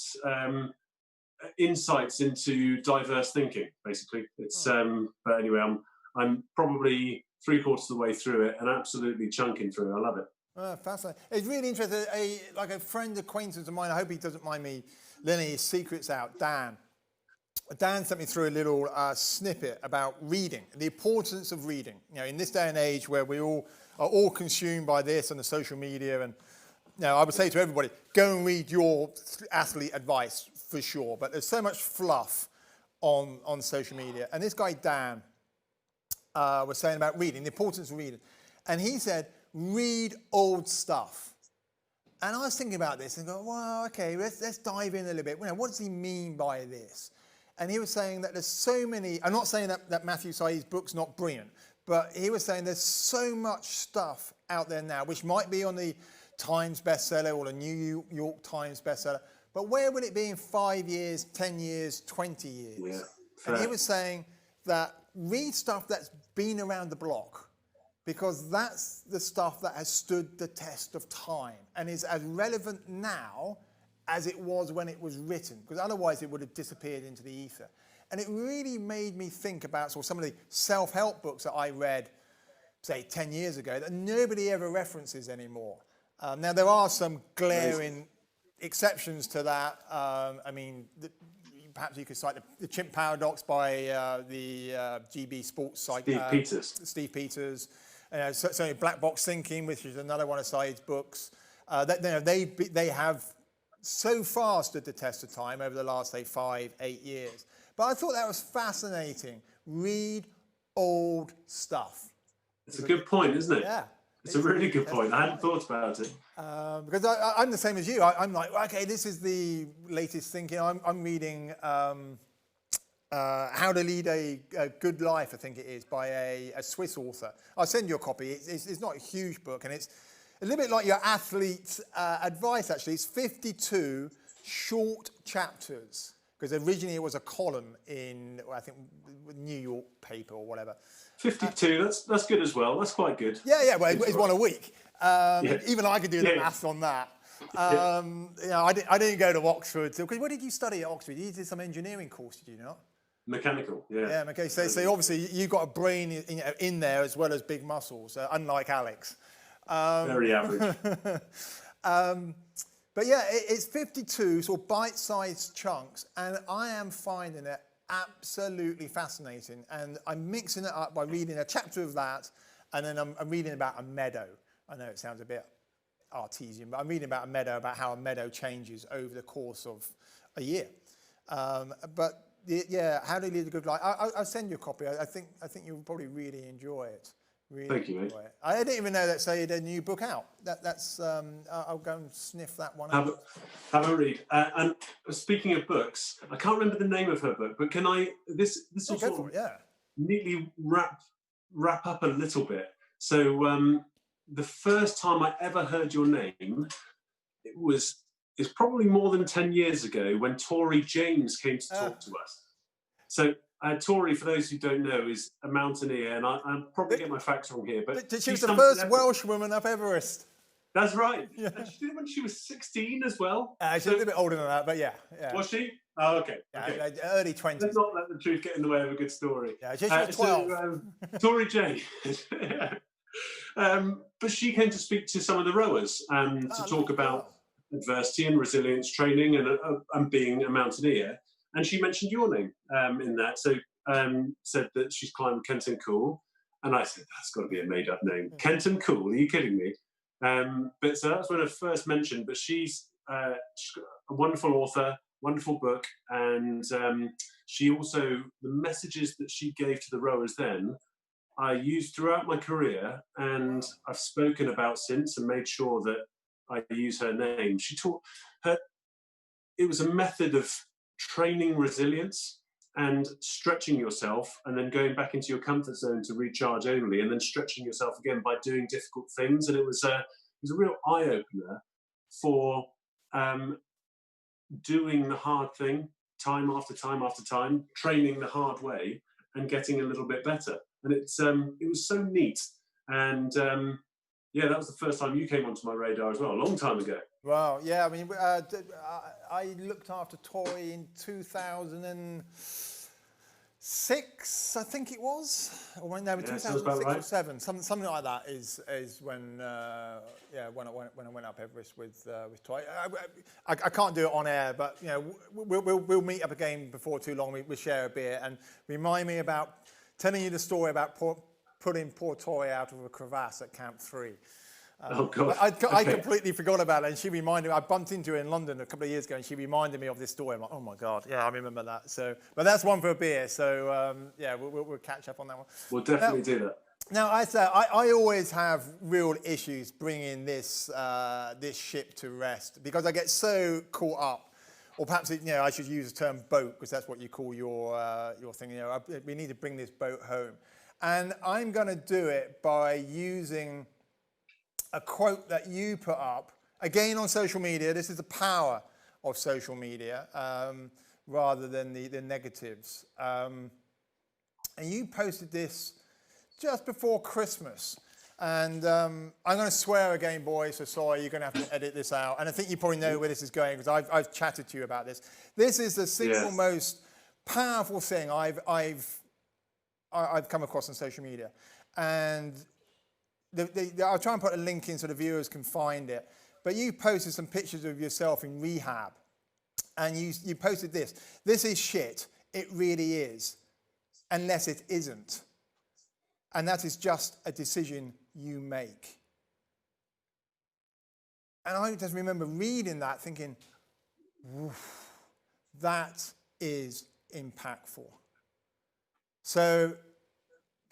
insights into diverse thinking. Basically, it's. But anyway, I'm probably 3/4 of the way through it and absolutely chunking through it. I love it. Fascinating. It's really interesting. Like a friend acquaintance of mine, I hope he doesn't mind me letting his secrets out, Dan. Dan sent me through a little snippet about reading, the importance of reading. You know, in this day and age where we all are all consumed by this and the social media, and you know, I would say to everybody, go and read your athlete advice for sure. But there's so much fluff on social media. And this guy Dan was saying about reading, the importance of reading, and he said, read old stuff. And I was thinking about this and go, well, okay, let's dive in a little bit. You know, what does he mean by this? And he was saying that there's so many, I'm not saying that Matthew Syed's book's not brilliant, but he was saying there's so much stuff out there now, which might be on the Times bestseller or the New York Times bestseller, but where will it be in 5 years, 10 years, 20 years? Yeah, and he was saying that read stuff that's been around the block, because that's the stuff that has stood the test of time and is as relevant now as it was when it was written, because otherwise it would have disappeared into the ether. And it really made me think about some of the self-help books that I read, say, 10 years ago, that nobody ever references anymore. Now, there are some glaring exceptions to that. I mean, perhaps you could cite the Chimp Paradox by the GB Sports site. Steve Peters. So Black Box Thinking, which is another one of Syed's books. They have so far stood the test of time over the last, say, 5-8 years. But I thought that was fascinating. Read old stuff. It's a good point, isn't it? Yeah. It's a really good point. I hadn't thought about it. Because I'm the same as you. I'm like, okay, this is the latest thinking. I'm reading How to Lead a Good Life, I think it is, by a Swiss author. I'll send you a copy. It's not a huge book, and it's a little bit like your athlete's advice, actually. It's 52 short chapters, because originally it was a column in, I think, New York paper or whatever. 52, that's good as well. That's quite good. Yeah, well, it's one a week. Even I could do the maths on that. You know, I didn't go to Oxford. What did you study at Oxford? You did some engineering course, did you not? Mechanical, yeah. Yeah, okay. So obviously you've got a brain in there as well as big muscles, unlike Alex. Very average. But yeah, it's 52 sort of bite-sized chunks, and I am finding it absolutely fascinating. And I'm mixing it up by reading a chapter of that, and then I'm reading about a meadow. I know it sounds a bit artesian, but I'm reading about a meadow, about how a meadow changes over the course of a year. But yeah, How to Lead a Good Life. I'll send you a copy. I think you'll probably really enjoy it. Really. Thank you, mate. I didn't even know that Syed had a new book out. That's I'll go and sniff that one out. Have a read. And speaking of books, I can't remember the name of her book, but can I? This will sort of neatly wrap up a little bit. So the first time I ever heard your name, it's probably more than 10 years ago when Tori James came to talk to us. So. Tori, for those who don't know, is a mountaineer, and I'm probably getting my facts wrong here, but she was the first Welsh woman up Everest. That's right. Yeah. And she did it when she was 16 as well. She's a little bit older than that, but yeah. Was she? Oh, okay. Yeah, early 20s. Let's not let the truth get in the way of a good story. Yeah, she was 12. So, Tori J. But she came to speak to some of the rowers to talk about adversity and resilience training and being a mountaineer. And she mentioned your name in that. So said that she's climbed Kenton Cool. And I said, that's got to be a made-up name. Kenton Cool, are you kidding me? But so that's when I first mentioned. But she's a wonderful author, wonderful book. And she also, the messages that she gave to the rowers then, I used throughout my career. And I've spoken about since and made sure that I use her name. She taught her, it was a method of training resilience and stretching yourself, and then going back into your comfort zone to recharge only, and then stretching yourself again by doing difficult things. And it was a real eye opener for doing the hard thing time after time after time, training the hard way, and getting a little bit better. And it was so neat. And yeah, that was the first time you came onto my radar as well, a long time ago. Wow, yeah, I mean, I looked after Tori in 2006, I think it was, or no, 2006 right. or 7, something like that is when when I went up Everest with Tori. I can't do it on air, but you know, we'll meet up again before too long. We share a beer and remind me about telling you the story about putting poor Tori out of a crevasse at Camp 3. Oh God! I completely forgot about it, and she reminded me. I bumped into her in London a couple of years ago, and she reminded me of this story. I'm like, oh my God, yeah, I remember that. So, but that's one for a beer. So yeah, we'll catch up on that one. We'll definitely do that. Now, I always have real issues bringing this this ship to rest because I get so caught up. Or perhaps I should use the term boat because that's what you call your thing. We need to bring this boat home, and I'm going to do it by using a quote that you put up, again on social media. This is the power of social media rather than the negatives. And you posted this just before Christmas. And I'm going to swear again, boys, so sorry, you're going to have to edit this out. And I think you probably know where this is going because I've chatted to you about this. This is the single most powerful thing I've come across on social media. And I'll try and put a link in so the viewers can find it. But you posted some pictures of yourself in rehab. And you posted this. This is shit. It really is. Unless it isn't. And that is just a decision you make. And I just remember reading that thinking, woof, that is impactful. So,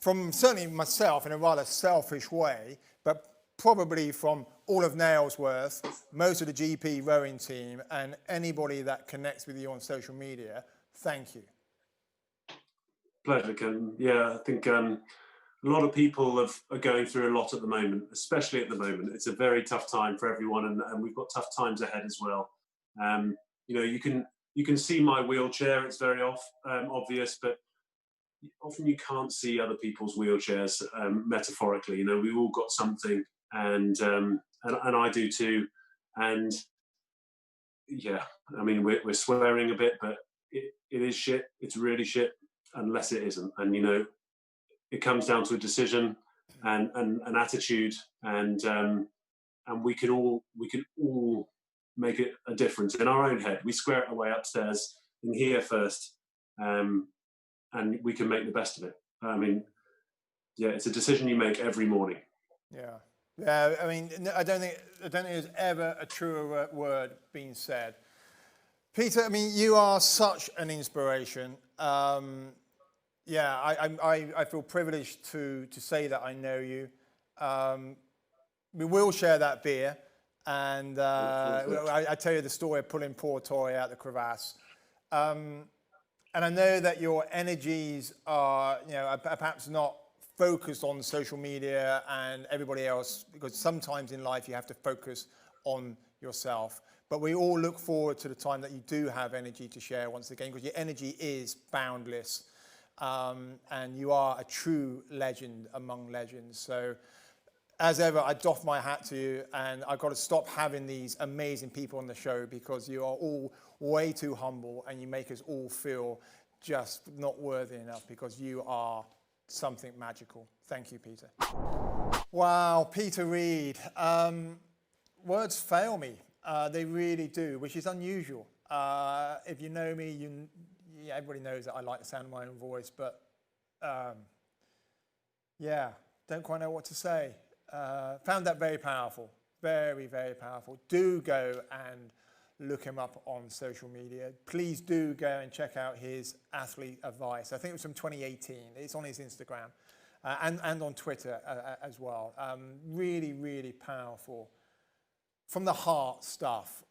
from certainly myself in a rather selfish way, but probably from all of Nailsworth, most of the GP rowing team, and anybody that connects with you on social media, thank you. Pleasure, Ken. Yeah, I think a lot of people are going through a lot at the moment, especially at the moment. It's a very tough time for everyone, and we've got tough times ahead as well. You can see my wheelchair. It's very obvious, but often you can't see other people's wheelchairs metaphorically. We've all got something, and I do too. And yeah, I mean, we're swearing a bit, but it is shit. It's really shit unless it isn't. And it comes down to a decision and an attitude, and we can all make it a difference in our own head. We square it away upstairs in here first. And we can make the best of it. I mean, yeah, it's a decision you make every morning. Yeah. I mean, I don't think there's ever a truer word being said. Peter, I mean, you are such an inspiration. I feel privileged to say that I know you. We will share that beer, and I tell you the story of pulling poor Tori out the crevasse. And I know that your energies are perhaps not focused on social media and everybody else, because sometimes in life you have to focus on yourself. But we all look forward to the time that you do have energy to share once again, because your energy is boundless. And you are a true legend among legends. So as ever, I doff my hat to you, and I've got to stop having these amazing people on the show because you are all way too humble and you make us all feel just not worthy enough because you are something magical. Thank you, Peter. Wow, Peter Reed. Words fail me. They really do, which is unusual. If you know me, everybody knows that I like the sound of my own voice, but don't quite know what to say. Found that very powerful, very, very powerful. Do go and look him up on social media. Please do go and check out his athlete advice. I think it was from 2018. It's on his Instagram and on Twitter as well. Really, really powerful from the heart stuff.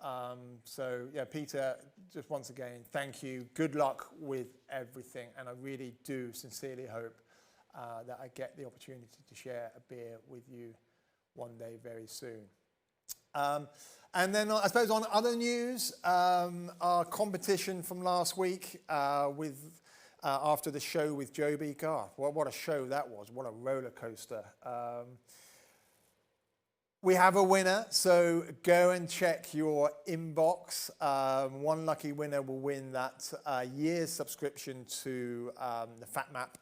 So yeah, Peter, just once again, thank you. Good luck with everything. And I really do sincerely hope that I get the opportunity to share a beer with you one day very soon. And then I suppose on other news, our competition from last week after the show with Joby. God, what a show that was. What a roller coaster. We have a winner, so go and check your inbox. One lucky winner will win that year's subscription to the FatMap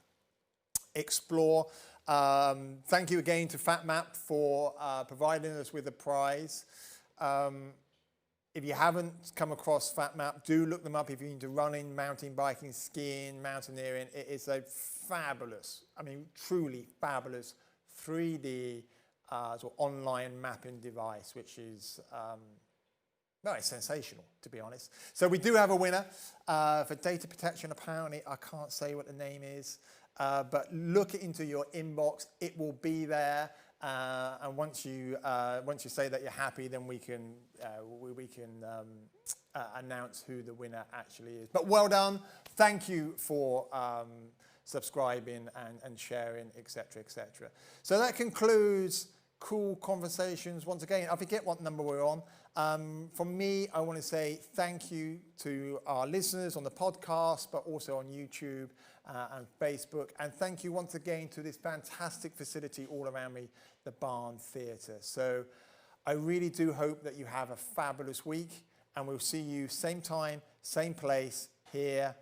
Explore. Thank you again to FatMap for providing us with a prize. If you haven't come across FatMap, do look them up if you're into running, mountain biking, skiing, mountaineering. It is a fabulous, I mean truly fabulous 3D sort of online mapping device, which is well, it's sensational, to be honest. So we do have a winner for data protection. Apparently, I can't say what the name is, but look into your inbox. It will be there, and once you say that you're happy, then we can announce who the winner actually is. But well done. Thank you for subscribing and sharing, etc., etc. So that concludes Cool Conversations. Once again, I forget what number we're on. From me, I want to say thank you to our listeners on the podcast, but also on YouTube and Facebook. And thank you once again to this fantastic facility all around me, the Barn Theatre. So I really do hope that you have a fabulous week, and we'll see you same time, same place here